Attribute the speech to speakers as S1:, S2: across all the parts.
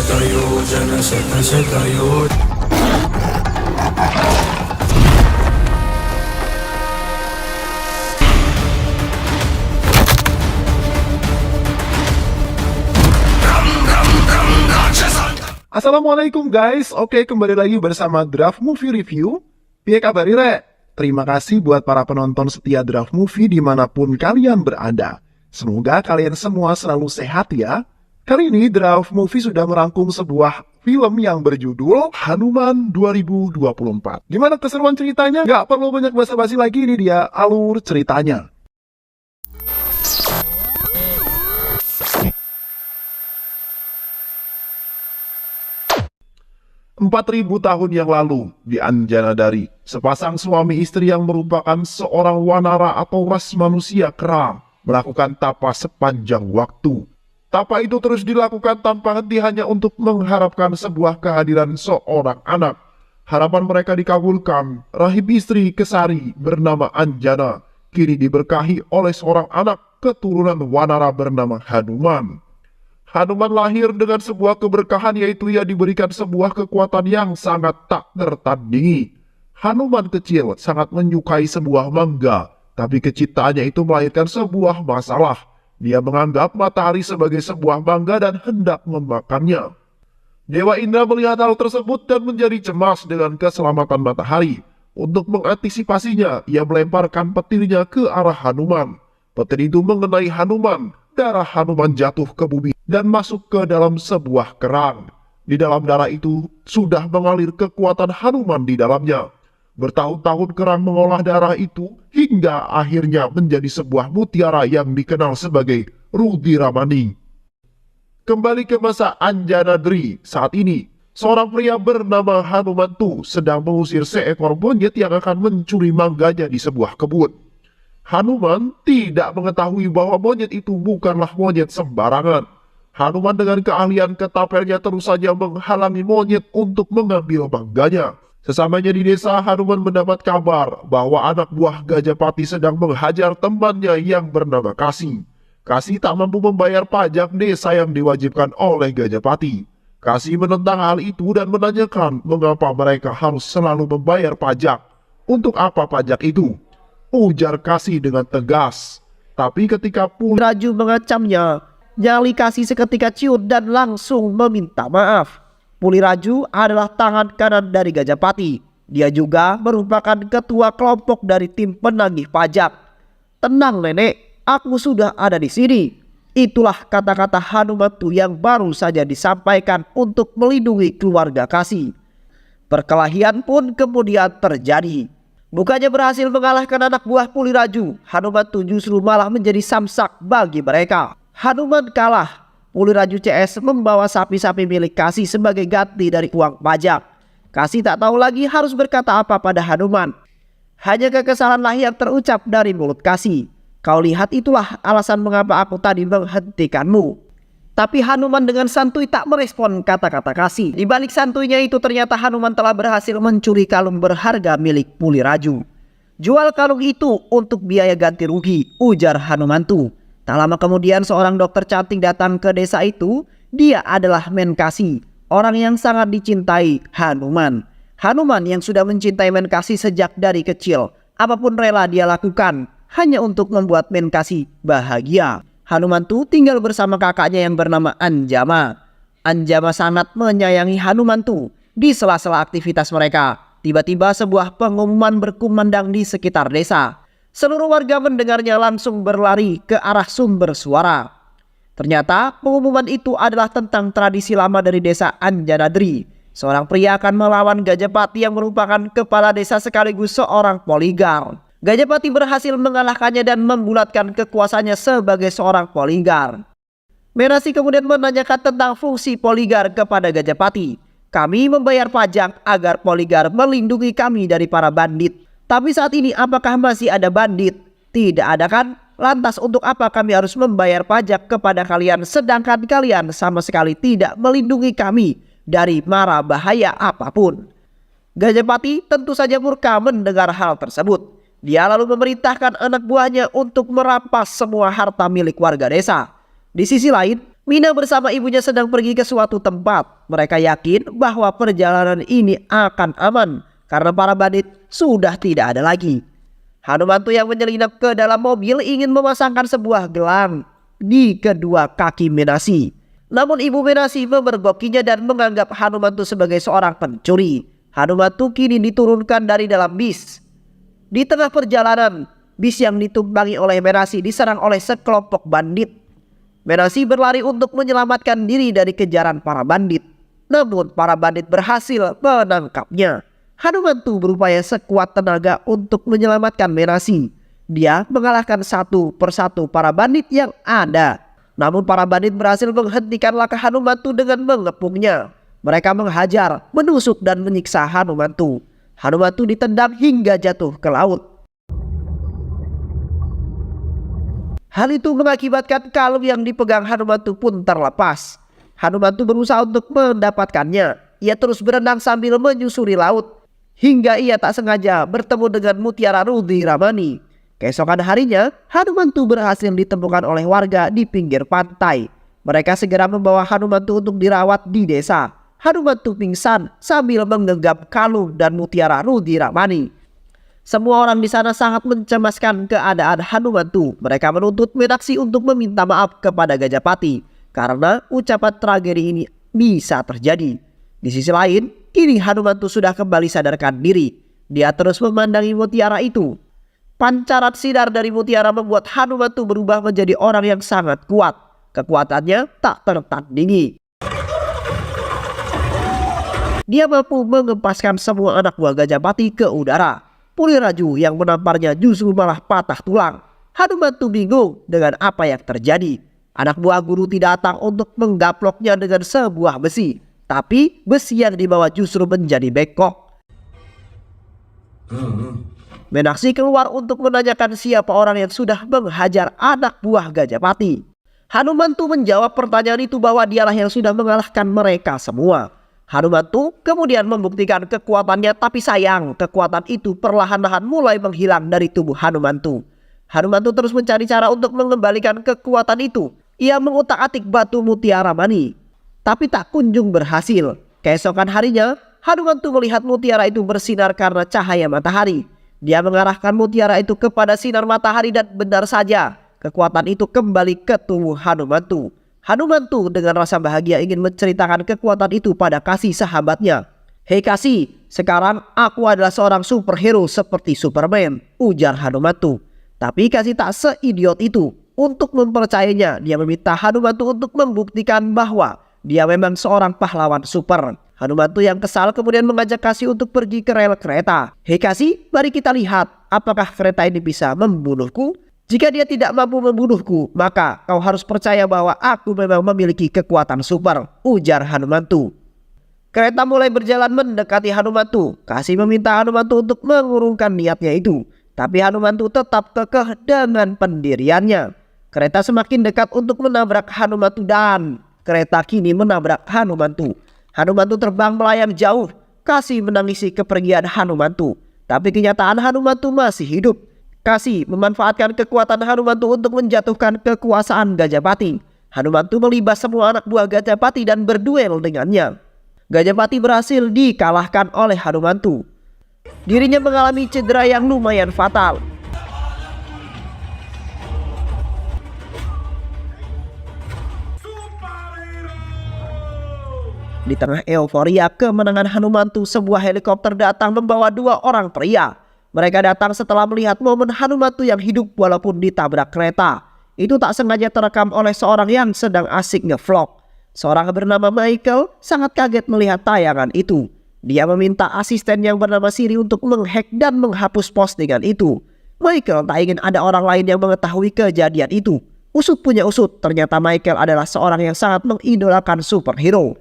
S1: जनशतशतयो
S2: Assalamualaikum guys, oke kembali lagi bersama Draft Movie Review. Piye kabar Re? Terima kasih buat para penonton setia Draft Movie dimanapun kalian berada. Semoga kalian semua selalu sehat ya. Kali ini Draft Movie sudah merangkum sebuah film yang berjudul Hanuman 2024. Gimana keseruan ceritanya? Gak perlu banyak basa-basi lagi, ini dia alur ceritanya. 4.000 tahun yang lalu, di Anjanadari, sepasang suami istri yang merupakan seorang wanara atau ras manusia kera melakukan tapa sepanjang waktu. Tapa itu terus dilakukan tanpa henti hanya untuk mengharapkan sebuah kehadiran seorang anak. Harapan mereka dikabulkan. Rahib istri Kesari bernama Anjana kini diberkahi oleh seorang anak keturunan wanara bernama Hanuman. Hanuman lahir dengan sebuah keberkahan, yaitu ia diberikan sebuah kekuatan yang sangat tak tertandingi. Hanuman kecil sangat menyukai sebuah mangga, tapi kecintaannya itu melahirkan sebuah masalah. Dia menganggap matahari sebagai sebuah mangga dan hendak memakannya. Dewa Indra melihat hal tersebut dan menjadi cemas dengan keselamatan matahari. Untuk mengantisipasinya, ia melemparkan petirnya ke arah Hanuman. Petir itu mengenai Hanuman. Darah Hanuman jatuh ke bumi dan masuk ke dalam sebuah kerang. Di dalam darah itu sudah mengalir kekuatan Hanuman di dalamnya. Bertahun-tahun kerang mengolah darah itu hingga akhirnya menjadi sebuah mutiara yang dikenal sebagai Rudiramani. Kembali ke masa Anjanadri, saat ini seorang pria bernama Hanumantu sedang mengusir seekor monyet yang akan mencuri mangganya di sebuah kebun. Hanuman tidak mengetahui bahwa monyet itu bukanlah monyet sembarangan. Hanuman dengan keahlian ketapelnya terus saja menghalangi monyet untuk mengambil mangganya. Sesamanya di desa, Hanuman mendapat kabar bahwa anak buah Gajapati sedang menghajar temannya yang bernama Kasi. Kasi tak mampu membayar pajak desa yang diwajibkan oleh Gajapati. Kasi menentang hal itu dan menanyakan mengapa mereka harus selalu membayar pajak. Untuk apa pajak itu? Ujar Kasi dengan tegas. Tapi ketika
S3: Raju mengacamnya, nyali Kasi seketika ciut dan langsung meminta maaf. Puliraju adalah tangan kanan dari Gajapati. Dia juga merupakan ketua kelompok dari tim penagih pajak. Tenang nenek, aku sudah ada di sini. Itulah kata-kata Hanumantu yang baru saja disampaikan untuk melindungi keluarga Kasi. Perkelahian pun kemudian terjadi. Bukannya berhasil mengalahkan anak buah Puliraju, Hanumantu justru malah menjadi samsak bagi mereka. Hanuman kalah. Puliraju CS membawa sapi-sapi milik Kasi sebagai ganti dari uang pajak. Kasi tak tahu lagi harus berkata apa pada Hanuman. Hanya kekesalanlah yang terucap dari mulut Kasi. Kau lihat, itulah alasan mengapa aku tadi menghentikanmu. Tapi Hanuman dengan santuy tak merespon kata-kata Kasi. Di balik santuinya itu ternyata Hanuman telah berhasil mencuri kalung berharga milik Puliraju. Jual kalung itu untuk biaya ganti rugi, ujar Hanumantu. Tak lama kemudian seorang dokter cantik datang ke desa itu. Dia adalah Menkasi, orang yang sangat dicintai Hanuman. Hanuman yang sudah mencintai Menkasi sejak dari kecil. Apapun rela dia lakukan hanya untuk membuat Menkasi bahagia. Hanumantu tinggal bersama kakaknya yang bernama Anjama. Anjama sangat menyayangi Hanumantu. Di sela-sela aktivitas mereka, tiba-tiba sebuah pengumuman berkumandang di sekitar desa. Seluruh warga mendengarnya langsung berlari ke arah sumber suara. Ternyata pengumuman itu adalah tentang tradisi lama dari desa Anjanadri. Seorang pria akan melawan Gajapati yang merupakan kepala desa sekaligus seorang poligar. Gajapati berhasil mengalahkannya dan membulatkan kekuasaannya sebagai seorang poligar. Menasi kemudian menanyakan tentang fungsi poligar kepada Gajapati. Kami membayar pajak agar poligar melindungi kami dari para bandit. Tapi saat ini apakah masih ada bandit? Tidak ada kan? Lantas untuk apa kami harus membayar pajak kepada kalian sedangkan kalian sama sekali tidak melindungi kami dari mara bahaya apapun? Gajapati tentu saja murka mendengar hal tersebut. Dia lalu memerintahkan anak buahnya untuk merampas semua harta milik warga desa. Di sisi lain, Mina bersama ibunya sedang pergi ke suatu tempat. Mereka yakin bahwa perjalanan ini akan aman karena para bandit sudah tidak ada lagi. Hanumantu yang menyelinap ke dalam mobil ingin memasangkan sebuah gelang di kedua kaki Menasi. Namun ibu Menasi memergokinya dan menganggap Hanumantu sebagai seorang pencuri. Hanumantu kini diturunkan dari dalam bis. Di tengah perjalanan, bis yang ditumpangi oleh Menasi diserang oleh sekelompok bandit. Menasi berlari untuk menyelamatkan diri dari kejaran para bandit. Namun para bandit berhasil menangkapnya. Hanumantu berupaya sekuat tenaga untuk menyelamatkan Menasi. Dia mengalahkan satu persatu para bandit yang ada. Namun para bandit berhasil menghentikan langkah Hanumantu dengan mengepungnya. Mereka menghajar, menusuk dan menyiksa Hanumantu. Hanumantu ditendang hingga jatuh ke laut. Hal itu mengakibatkan kalung yang dipegang Hanumantu pun terlepas. Hanumantu berusaha untuk mendapatkannya. Ia terus berenang sambil menyusuri laut. Hingga ia tak sengaja bertemu dengan Mutiara Rudiramani. Keesokan harinya, Hanumantu berhasil ditemukan oleh warga di pinggir pantai. Mereka segera membawa Hanumantu untuk dirawat di desa. Hanumantu pingsan sambil menggenggam kalung dan Mutiara Rudiramani. Semua orang di sana sangat mencemaskan keadaan Hanumantu. Mereka menuntut Menaksi untuk meminta maaf kepada Gajapati karena ucapan tragedi ini bisa terjadi. Di sisi lain, kini Hanumantu sudah kembali sadarkan diri. Dia terus memandangi mutiara itu. Pancaran sinar dari mutiara membuat Hanumantu berubah menjadi orang yang sangat kuat. Kekuatannya tak tertandingi. Dia mampu mengempaskan semua anak buah Gajapati ke udara. Puliraju yang menamparnya justru malah patah tulang. Hanumantu bingung dengan apa yang terjadi. Anak buah guru tidak datang untuk menggaploknya dengan sebuah besi. Tapi besi yang dibawa justru menjadi bengkok. Menaksi keluar untuk menanyakan siapa orang yang sudah menghajar anak buah Gajapati. Hanumantu menjawab pertanyaan itu bahwa dialah yang sudah mengalahkan mereka semua. Hanumantu kemudian membuktikan kekuatannya, tapi sayang kekuatan itu perlahan-lahan mulai menghilang dari tubuh Hanumantu. Hanumantu terus mencari cara untuk mengembalikan kekuatan itu. Ia mengutak-atik batu Mutiara Mani, tapi tak kunjung berhasil. Keesokan harinya, Hanumantu melihat mutiara itu bersinar karena cahaya matahari. Dia mengarahkan mutiara itu kepada sinar matahari dan benar saja, kekuatan itu kembali ke tubuh Hanumantu. Hanumantu dengan rasa bahagia ingin menceritakan kekuatan itu pada Kasi sahabatnya. "Hei Kasi, sekarang aku adalah seorang superhero seperti Superman," ujar Hanumantu. Tapi Kasi tak seidiot itu. Untuk mempercayainya, dia meminta Hanumantu untuk membuktikan bahwa dia memang seorang pahlawan super. Hanumantu yang kesal kemudian mengajak Kasi untuk pergi ke rel kereta. "Hei Kasi, mari kita lihat apakah kereta ini bisa membunuhku. Jika dia tidak mampu membunuhku, maka kau harus percaya bahwa aku memang memiliki kekuatan super," ujar Hanumantu. Kereta mulai berjalan mendekati Hanumantu. Kasi meminta Hanumantu untuk mengurungkan niatnya itu. Tapi Hanumantu tetap kekeh dengan pendiriannya. Kereta semakin dekat untuk menabrak Hanumantu dan kereta kini menabrak Hanumantu. Hanumantu terbang melayang jauh. Kasi menangisi kepergian Hanumantu. Tapi kenyataan Hanumantu masih hidup. Kasi memanfaatkan kekuatan Hanumantu untuk menjatuhkan kekuasaan Gajapati. Hanumantu melibas semua anak buah Gajapati dan berduel dengannya. Gajapati berhasil dikalahkan oleh Hanumantu. Dirinya mengalami cedera yang lumayan fatal. Di tengah euforia kemenangan Hanumantu, sebuah helikopter datang membawa dua orang pria. Mereka datang setelah melihat momen Hanumantu yang hidup walaupun ditabrak kereta. Itu tak sengaja terekam oleh seorang yang sedang asik ngevlog. Seorang bernama Michael sangat kaget melihat tayangan itu. Dia meminta asisten yang bernama Siri untuk menghack dan menghapus postingan itu. Michael tak ingin ada orang lain yang mengetahui kejadian itu. Usut punya usut, ternyata Michael adalah seorang yang sangat mengidolakan superhero.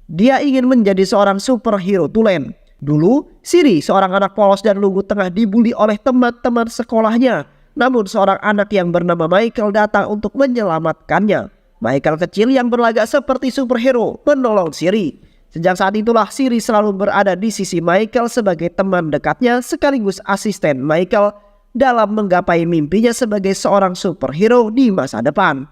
S3: Dia ingin menjadi seorang superhero tulen. Dulu, Siri, seorang anak polos dan lugu, tengah dibully oleh teman-teman sekolahnya. Namun seorang anak yang bernama Michael datang untuk menyelamatkannya. Michael kecil yang berlagak seperti superhero menolong Siri. Sejak saat itulah Siri selalu berada di sisi Michael sebagai teman dekatnya sekaligus asisten Michael dalam menggapai mimpinya sebagai seorang superhero di masa depan.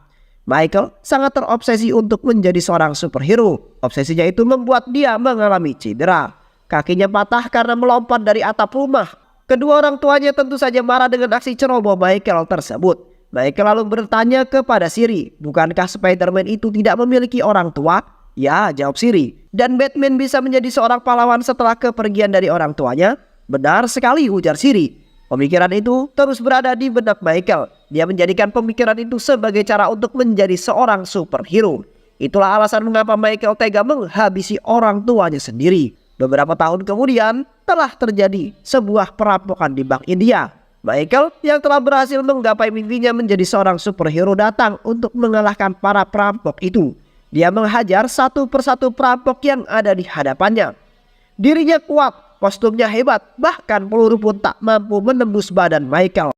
S3: Michael sangat terobsesi untuk menjadi seorang superhero. Obsesinya itu membuat dia mengalami cedera. Kakinya patah karena melompat dari atap rumah. Kedua orang tuanya tentu saja marah dengan aksi ceroboh Michael tersebut. Michael lalu bertanya kepada Siri, bukankah Spider-Man itu tidak memiliki orang tua? Ya, jawab Siri. Dan Batman bisa menjadi seorang pahlawan setelah kepergian dari orang tuanya? Benar sekali, ujar Siri. Pemikiran itu terus berada di benak Michael. Dia menjadikan pemikiran itu sebagai cara untuk menjadi seorang superhero. Itulah alasan mengapa Michael tega menghabisi orang tuanya sendiri. Beberapa tahun kemudian telah terjadi sebuah perampokan di Bank India. Michael yang telah berhasil menggapai mimpinya menjadi seorang superhero datang untuk mengalahkan para perampok itu. Dia menghajar satu persatu perampok yang ada di hadapannya. Dirinya kuat, kostumnya hebat, bahkan peluru pun tak mampu menembus badan Michael.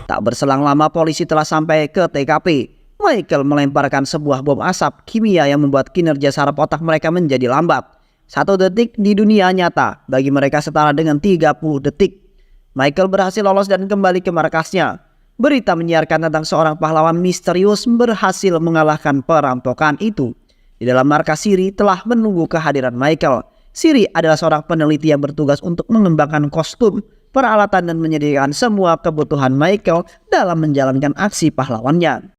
S3: Tak berselang lama polisi telah sampai ke TKP. Michael melemparkan sebuah bom asap kimia yang membuat kinerja saraf otak mereka menjadi lambat. 1 detik di dunia nyata bagi mereka setara dengan 30 detik. Michael berhasil lolos dan kembali ke markasnya. Berita menyiarkan tentang seorang pahlawan misterius berhasil mengalahkan perampokan itu. Di dalam markas Siri telah menunggu kehadiran Michael. Siri adalah seorang peneliti yang bertugas untuk mengembangkan kostum, peralatan dan menyediakan semua kebutuhan Michael dalam menjalankan aksi pahlawannya.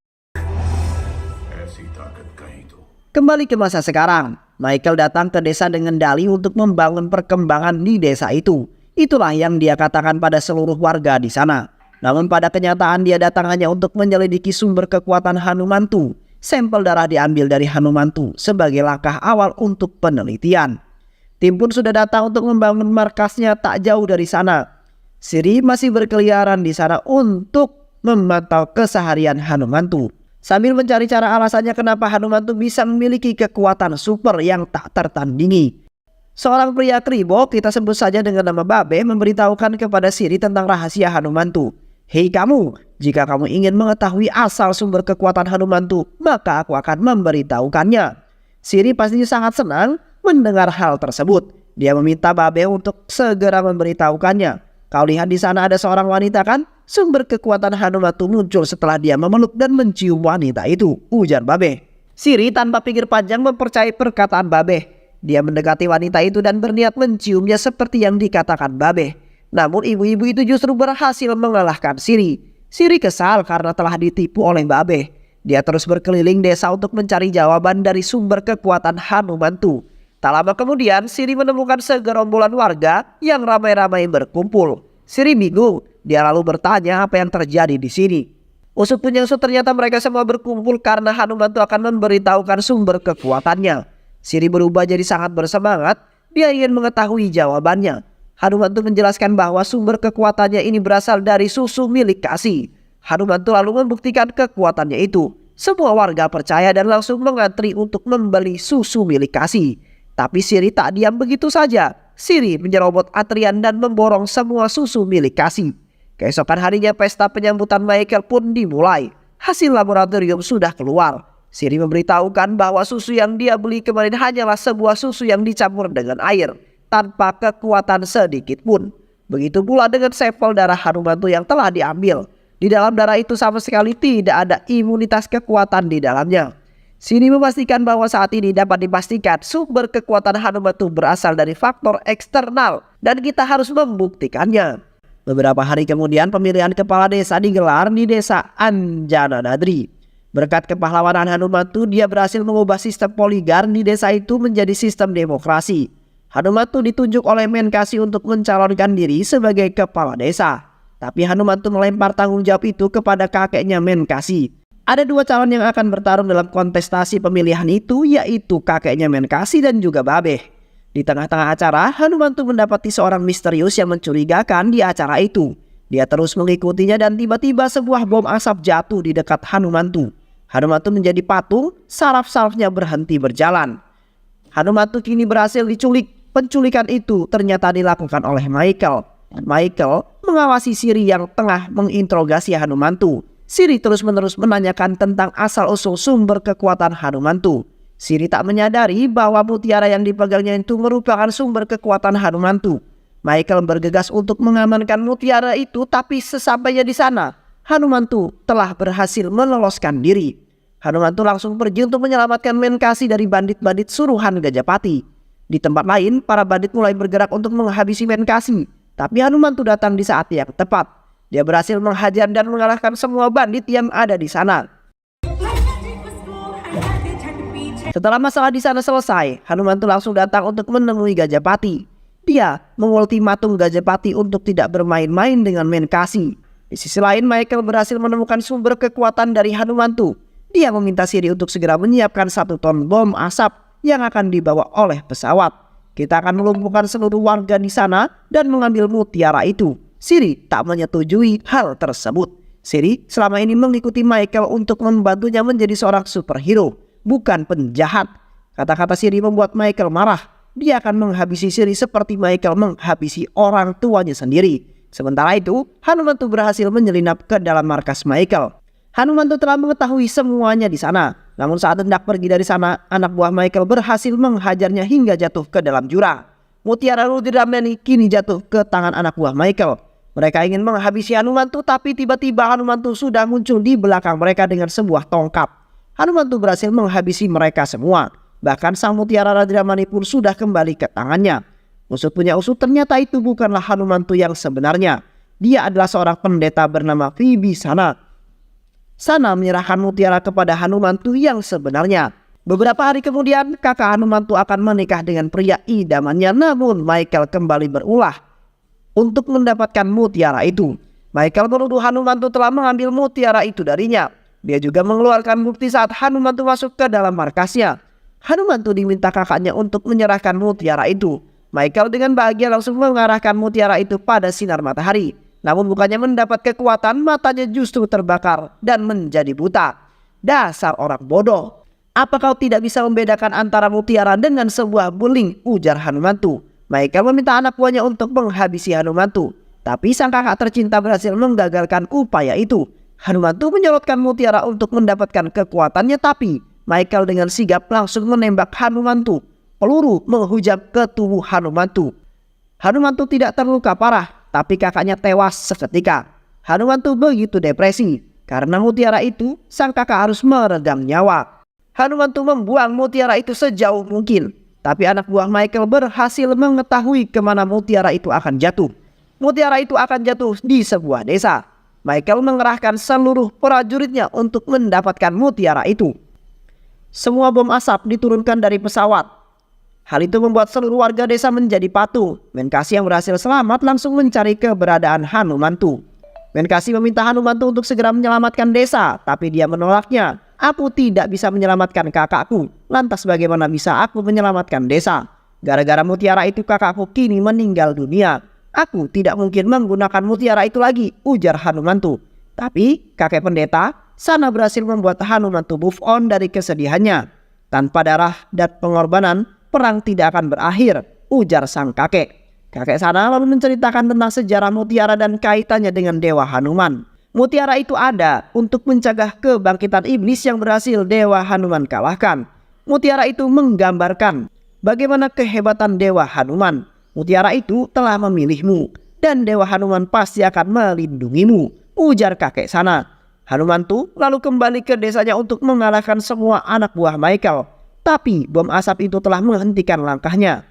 S3: Kembali ke masa sekarang, Michael datang ke desa dengan dalih untuk membangun perkembangan di desa itu. Itulah yang dia katakan pada seluruh warga di sana. Namun pada kenyataan dia datang hanya untuk menyelidiki sumber kekuatan Hanumantu. Sampel darah diambil dari Hanumantu sebagai langkah awal untuk penelitian. Tim pun sudah datang untuk membangun markasnya tak jauh dari sana. Siri masih berkeliaran di sana untuk memantau keseharian Hanumantu. Sambil mencari cara alasannya kenapa Hanumantu bisa memiliki kekuatan super yang tak tertandingi. Seorang pria kribo, kita sebut saja dengan nama Babe, memberitahukan kepada Siri tentang rahasia Hanumantu. Hei kamu, jika kamu ingin mengetahui asal sumber kekuatan Hanumantu, maka aku akan memberitahukannya. Siri pastinya sangat senang mendengar hal tersebut. Dia meminta Babe untuk segera memberitahukannya. Kau lihat di sana ada seorang wanita kan? Sumber kekuatan Hanumantu muncul setelah dia memeluk dan mencium wanita itu, ujar Babe. Siri tanpa pikir panjang mempercayai perkataan Babe. Dia mendekati wanita itu dan berniat menciumnya seperti yang dikatakan Babe. Namun ibu-ibu itu justru berhasil mengalahkan Siri. Siri kesal karena telah ditipu oleh Babe. Dia terus berkeliling desa untuk mencari jawaban dari sumber kekuatan Hanumantu. Tak lama kemudian Siri menemukan segerombolan warga yang ramai-ramai berkumpul. Siri bingung, dia lalu bertanya apa yang terjadi di sini. Usut punya-usut ternyata mereka semua berkumpul karena Hanumantu akan memberitahukan sumber kekuatannya. Siri berubah jadi sangat bersemangat, dia ingin mengetahui jawabannya. Hanumantu menjelaskan bahwa sumber kekuatannya ini berasal dari susu milik Kasih. Hanumantu lalu membuktikan kekuatannya itu. Semua warga percaya dan langsung mengantri untuk membeli susu milik Kasih. Tapi Siri tak diam begitu saja. Siri menyerobot antrian dan memborong semua susu milik Kasih. Keesokan harinya pesta penyambutan Michael pun dimulai. Hasil laboratorium sudah keluar. Siri memberitahukan bahwa susu yang dia beli kemarin hanyalah sebuah susu yang dicampur dengan air, tanpa kekuatan sedikit pun. Begitu pula dengan sampel darah Hanumantu yang telah diambil. Di dalam darah itu sama sekali tidak ada imunitas kekuatan di dalamnya. Siri memastikan bahwa saat ini dapat dipastikan sumber kekuatan Hanumantu berasal dari faktor eksternal dan kita harus membuktikannya. Beberapa hari kemudian pemilihan kepala desa digelar di desa Anjana Nadri. Berkat kepahlawanan Hanumantu, dia berhasil mengubah sistem poligar di desa itu menjadi sistem demokrasi. Hanumantu ditunjuk oleh Menkasi untuk mencalonkan diri sebagai kepala desa. Tapi Hanumantu melempar tanggung jawab itu kepada kakeknya Menkasi. Ada 2 calon yang akan bertarung dalam kontestasi pemilihan itu, yaitu kakeknya Menkasi dan juga Babe. Di tengah-tengah acara, Hanumantu mendapati seorang misterius yang mencurigakan di acara itu. Dia terus mengikutinya dan tiba-tiba sebuah bom asap jatuh di dekat Hanumantu. Hanumantu menjadi patung, saraf-sarafnya berhenti berjalan. Hanumantu kini berhasil diculik. Penculikan itu ternyata dilakukan oleh Michael. Michael mengawasi Siri yang tengah menginterogasi Hanumantu. Siri terus-menerus menanyakan tentang asal-usul sumber kekuatan Hanumantu. Siri tak menyadari bahwa mutiara yang dipegangnya itu merupakan sumber kekuatan Hanumantu. Michael bergegas untuk mengamankan mutiara itu, tapi sesampainya di sana, Hanumantu telah berhasil meloloskan diri. Hanumantu langsung pergi untuk menyelamatkan Menkasi dari bandit-bandit suruhan Gajapati. Di tempat lain, para bandit mulai bergerak untuk menghabisi Menkasi. Tapi Hanumantu datang di saat yang tepat. Dia berhasil menghajar dan mengalahkan semua bandit yang ada di sana. Setelah masalah di sana selesai, Hanumantu langsung datang untuk menemui Gajapati. Dia mengultimatum Gajapati untuk tidak bermain-main dengan Menkasi. Di sisi lain, Michael berhasil menemukan sumber kekuatan dari Hanumantu. Dia meminta Siri untuk segera menyiapkan 1 ton bom asap yang akan dibawa oleh pesawat. Kita akan melumpuhkan seluruh warga di sana dan mengambil mutiara itu. Siri tak menyetujui hal tersebut. Siri selama ini mengikuti Michael untuk membantunya menjadi seorang superhero, bukan penjahat. Kata-kata Siri membuat Michael marah. Dia akan menghabisi Siri seperti Michael menghabisi orang tuanya sendiri. Sementara itu, Hanumantu berhasil menyelinap ke dalam markas Michael. Hanumantu telah mengetahui semuanya di sana. Namun saat hendak pergi dari sana, anak buah Michael berhasil menghajarnya hingga jatuh ke dalam jurang. Mutiara Rudramanik kini jatuh ke tangan anak buah Michael. Mereka ingin menghabisi Hanumantu, tapi tiba-tiba Hanumantu sudah muncul di belakang mereka dengan sebuah tongkat. Hanumantu berhasil menghabisi mereka semua. Bahkan sang mutiara Rudramanik pun sudah kembali ke tangannya. Usut punya usut, ternyata itu bukanlah Hanumantu yang sebenarnya. Dia adalah seorang pendeta bernama Vibhisana. Sana menyerahkan mutiara kepada Hanumantu yang sebenarnya. Beberapa hari kemudian, kakak Hanumantu akan menikah dengan pria idamannya. Namun Michael kembali berulah untuk mendapatkan mutiara itu. Michael menuduh Hanumantu telah mengambil mutiara itu darinya. Dia juga mengeluarkan bukti saat Hanumantu masuk ke dalam markasnya. Hanumantu diminta kakaknya untuk menyerahkan mutiara itu. Michael dengan bahagia langsung mengarahkan mutiara itu pada sinar matahari. Namun bukannya mendapat kekuatan, matanya justru terbakar dan menjadi buta. Dasar orang bodoh. Apa kau tidak bisa membedakan antara mutiara dengan sebuah beling? Ujar Hanumantu. Michael meminta anak buahnya untuk menghabisi Hanumantu. Tapi sang kakak tercinta berhasil menggagalkan upaya itu. Hanumantu menyolotkan mutiara untuk mendapatkan kekuatannya, tapi Michael dengan sigap langsung menembak Hanumantu. Peluru menghujam ke tubuh Hanumantu. Hanumantu tidak terluka parah, tapi kakaknya tewas seketika. Hanumantu begitu depresi. Karena mutiara itu, sang kakak harus meredam nyawa. Hanumantu membuang mutiara itu sejauh mungkin. Tapi anak buah Michael berhasil mengetahui kemana mutiara itu akan jatuh. Mutiara itu akan jatuh di sebuah desa. Michael mengerahkan seluruh prajuritnya untuk mendapatkan mutiara itu. Semua bom asap diturunkan dari pesawat. Hal itu membuat seluruh warga desa menjadi patung. Menkasi yang berhasil selamat langsung mencari keberadaan Hanumantu. Menkasi meminta Hanumantu untuk segera menyelamatkan desa, tapi dia menolaknya. Aku tidak bisa menyelamatkan kakakku. Lantas bagaimana bisa aku menyelamatkan desa? Gara-gara mutiara itu kakakku kini meninggal dunia. Aku tidak mungkin menggunakan mutiara itu lagi, ujar Hanumantu. Tapi kakek pendeta sana berhasil membuat Hanumantu move on dari kesedihannya. Tanpa darah dan pengorbanan, perang tidak akan berakhir, ujar sang kakek. Kakek sana lalu menceritakan tentang sejarah mutiara dan kaitannya dengan Dewa Hanuman. Mutiara itu ada untuk mencegah kebangkitan iblis yang berhasil Dewa Hanuman kalahkan. Mutiara itu menggambarkan bagaimana kehebatan Dewa Hanuman. Mutiara itu telah memilihmu dan Dewa Hanuman pasti akan melindungimu, ujar kakek sana. Hanumantu lalu kembali ke desanya untuk mengalahkan semua anak buah Michael. Tapi bom asap itu telah menghentikan langkahnya.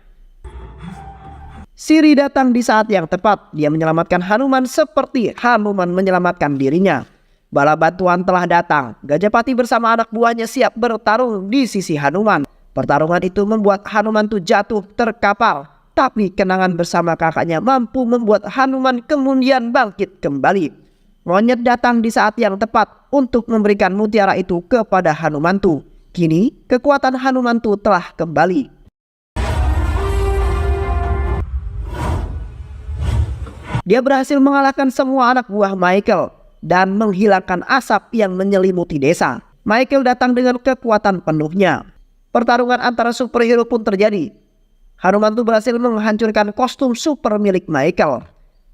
S3: Siri datang di saat yang tepat. Dia menyelamatkan Hanuman seperti Hanuman menyelamatkan dirinya. Bala bantuan telah datang. Gajapati bersama anak buahnya siap bertarung di sisi Hanuman. Pertarungan itu membuat Hanumantu jatuh terkapar. Tapi kenangan bersama kakaknya mampu membuat Hanuman kemudian bangkit kembali. Monyet datang di saat yang tepat untuk memberikan mutiara itu kepada Hanumantu. Kini kekuatan Hanumantu telah kembali. Dia berhasil mengalahkan semua anak buah Michael dan menghilangkan asap yang menyelimuti desa. Michael datang dengan kekuatan penuhnya. Pertarungan antara superhero pun terjadi. Hanumantu berhasil menghancurkan kostum super milik Michael.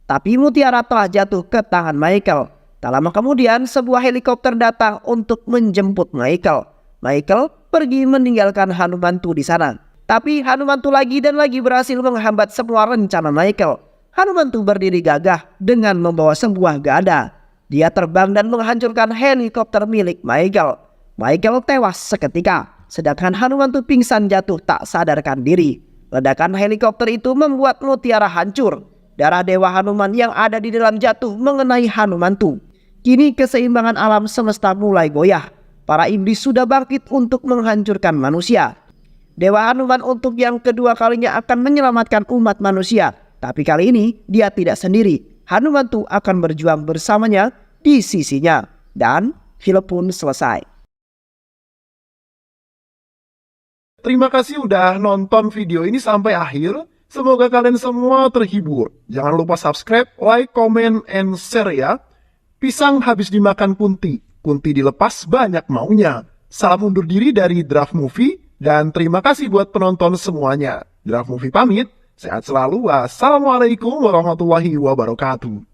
S3: Tapi mutiara telah jatuh ke tangan Michael. Tak lama kemudian sebuah helikopter datang untuk menjemput Michael. Michael pergi meninggalkan Hanumantu di sana. Tapi Hanumantu lagi dan lagi berhasil menghambat semua rencana Michael. Hanumantu berdiri gagah dengan membawa sebuah gada. Dia terbang dan menghancurkan helikopter milik Michael. Michael tewas seketika, sedangkan Hanumantu pingsan jatuh tak sadarkan diri. Ledakan helikopter itu membuat mutiara hancur. Darah Dewa Hanuman yang ada di dalam jatuh mengenai Hanumantu. Kini keseimbangan alam semesta mulai goyah. Para iblis sudah bangkit untuk menghancurkan manusia. Dewa Hanuman untuk yang kedua kalinya akan menyelamatkan umat manusia. Tapi kali ini dia tidak sendiri. Hanumantu akan berjuang bersamanya di sisinya. Dan film pun selesai.
S2: Terima kasih udah nonton video ini sampai akhir. Semoga kalian semua terhibur. Jangan lupa subscribe, like, comment, and share ya. Pisang habis dimakan Kunti. Kunti dilepas banyak maunya. Salam undur diri dari Draft Movie. Dan terima kasih buat penonton semuanya. Draft Movie pamit. Sehat selalu. Wassalamualaikum warahmatullahi wabarakatuh.